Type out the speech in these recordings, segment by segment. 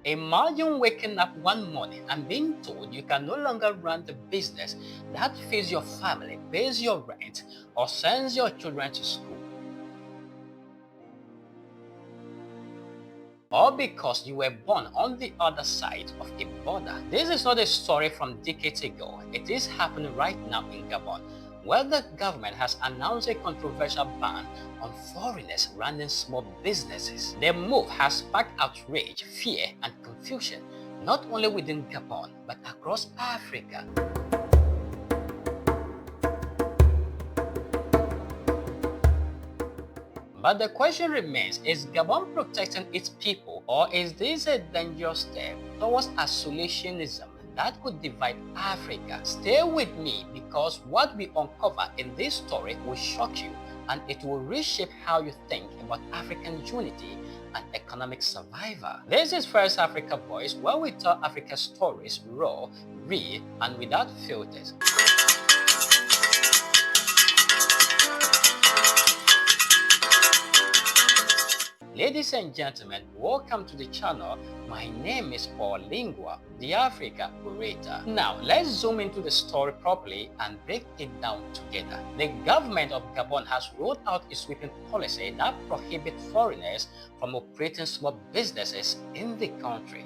Imagine waking up one morning and being told you can no longer run the business that feeds your family, pays your rent, or sends your children to school. All because you were born on the other side of a border. This is not a story from decades ago. It is happening right now in Gabon, where the government has announced a controversial ban on foreigners running small businesses. The move has sparked outrage, fear, and confusion, not only within Gabon, but across Africa. But the question remains, is Gabon protecting its people, or is this a dangerous step towards isolationism that could divide Africa? Stay with me, because what we uncover in this story will shock you, and it will reshape how you think about African unity and economic survival. This is First Africa Voice, where we tell Africa stories raw, real, and without filters. Ladies and gentlemen, welcome to the channel. My name is Paul Lingua, the Africa Orator. Now, let's zoom into the story properly and break it down together. The government of Gabon has rolled out a sweeping policy that prohibits foreigners from operating small businesses in the country.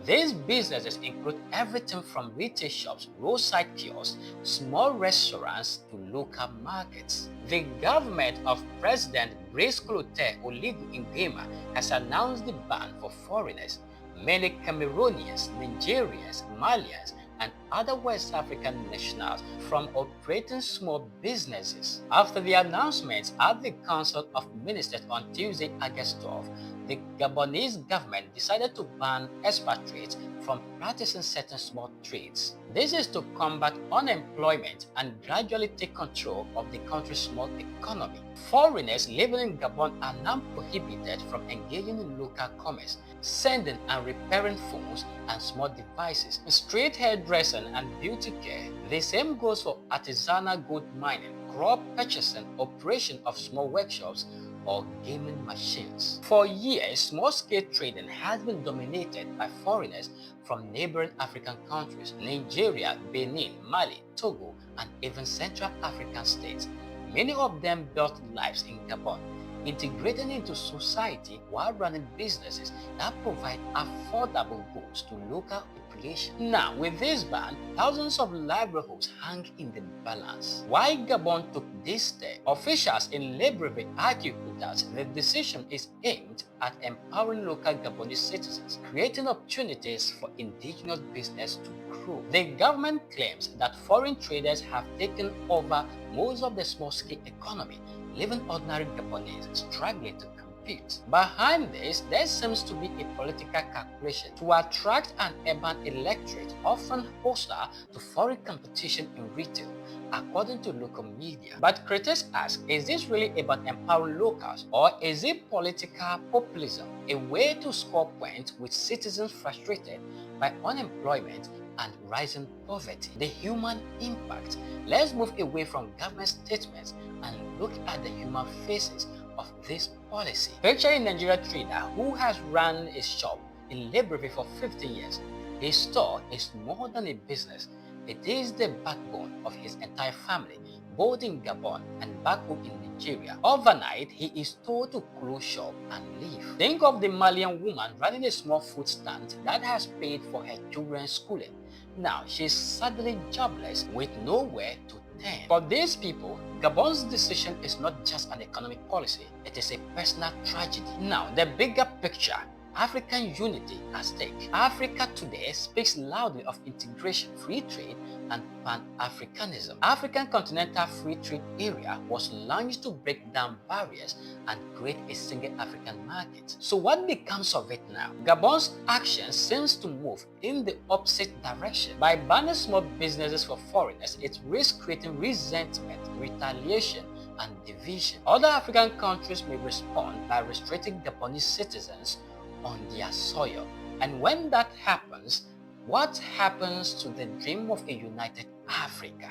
These businesses include everything from retail shops, roadside kiosks, small restaurants to local markets. The government of President Brice Clotaire Oligui Nguema has announced the ban for foreigners, mainly Cameroonians, Nigerians, Malians, and other West African nationals, from operating small businesses. After the announcements at the Council of Ministers on Tuesday, August 12, the Gabonese government decided to ban expatriates from practicing certain small trades. This is to combat unemployment and gradually take control of the country's small economy. Foreigners living in Gabon are now prohibited from engaging in local commerce, sending and repairing phones and small devices, street hairdressing and beauty care. The same goes for artisanal gold mining, crop purchasing, operation of small workshops, or gaming machines. For years, small-scale trading has been dominated by foreigners from neighboring African countries, Nigeria, Benin, Mali, Togo, and even Central African states. Many of them built lives in Gabon, integrating into society while running businesses that provide affordable goods to local population. Now, with this ban, thousands of livelihoods hang in the balance. Why Gabon took this step? Officials in Libreville argue that the decision is aimed at empowering local Gabonese citizens, creating opportunities for indigenous business to grow. The government claims that foreign traders have taken over most of the small-scale economy, leaving ordinary Gabonese struggling to compete. Behind this, there seems to be a political calculation to attract an urban electorate often hostile to foreign competition in retail, according to local media. But critics ask, is this really about empowering locals, or is it political populism, a way to score points with citizens frustrated by unemployment and rising poverty? The human impact. Let's move away from government statements and look at the human faces of this policy. Picture a Nigerian trader who has run a shop in Libreville for 50 years. His store is more than a business. It is the backbone of his entire family, both in Gabon and back home in Nigeria. Overnight, he is told to close shop and leave. Think of the Malian woman running a small food stand that has paid for her children's schooling. Now, she is suddenly jobless with nowhere to turn. For these people, Gabon's decision is not just an economic policy, it is a personal tragedy. Now, the bigger picture. African unity at stake. Africa today speaks loudly of integration, free trade, and Pan-Africanism. African Continental Free Trade Area was launched to break down barriers and create a single African market. So what becomes of it now? Gabon's action seems to move in the opposite direction. By banning small businesses for foreigners, it risks creating resentment, retaliation, and division. Other African countries may respond by restricting Gabonese citizens on their soil. And when that happens, what happens to the dream of a united Africa?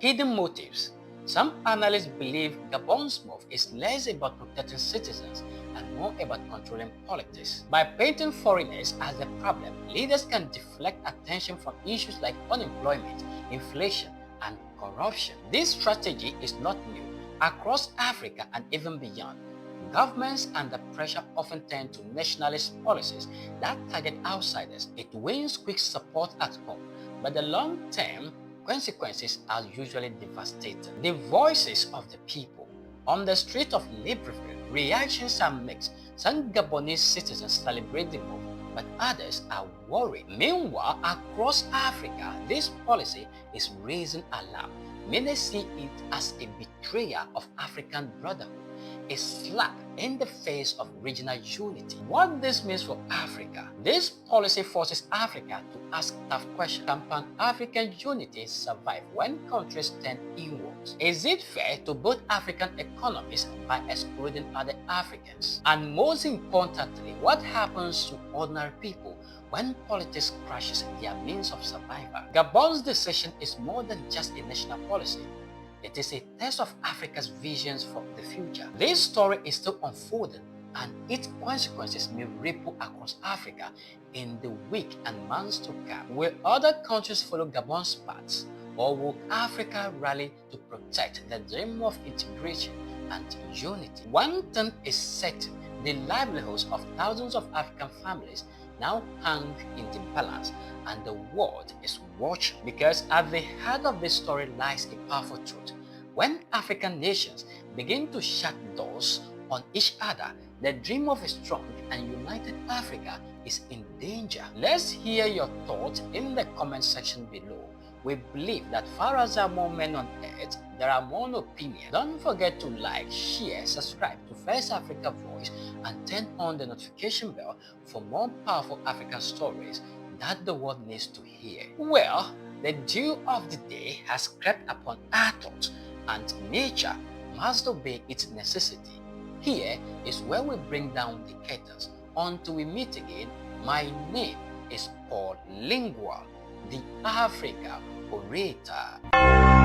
hidden motives. Some analysts believe Gabon's move is less about protecting citizens and more about controlling politics. By painting foreigners as the problem, leaders can deflect attention from issues like unemployment, inflation, and corruption. This strategy is not new. Across Africa and even beyond, governments under pressure often tend to nationalist policies that target outsiders. It wins quick support at home, but the long-term consequences are usually devastating. The voices of the people. On the street of Libreville, reactions are mixed. Some Gabonese citizens celebrate the move, but others are worried. Meanwhile, across Africa, this policy is raising alarm. Many see it as a betrayal of African brotherhood, a slap in the face of regional unity. What this means for Africa? This policy forces Africa to ask tough questions. Can Pan-African unity survive when countries turn inwards? Is it fair to both African economies by excluding other Africans? And most importantly, what happens to ordinary people when politics crashes their means of survival? Gabon's decision is more than just a national policy. It is a test of Africa's visions for the future. This story is still unfolding, and its consequences may ripple across Africa in the weeks and months to come. Will other countries follow Gabon's path, or will Africa rally to protect the dream of integration and unity? One thing is certain: the livelihoods of thousands of African families now hang in the balance, and the world is watching. Because at the heart of this story lies a powerful truth. When African nations begin to shut doors on each other, the dream of a strong and united Africa is in danger. Let's hear your thoughts in the comment section below. We believe that far as there are more men on earth, there are more opinions. Don't forget to like, share, subscribe to First Africa Voice, and turn on the notification bell for more powerful African stories that the world needs to hear. Well, the dew of the day has crept upon our thoughts, and nature must obey its necessity. Here is where we bring down the curtains. Until we meet again, my name is Paul Lingual, the Africa Orator.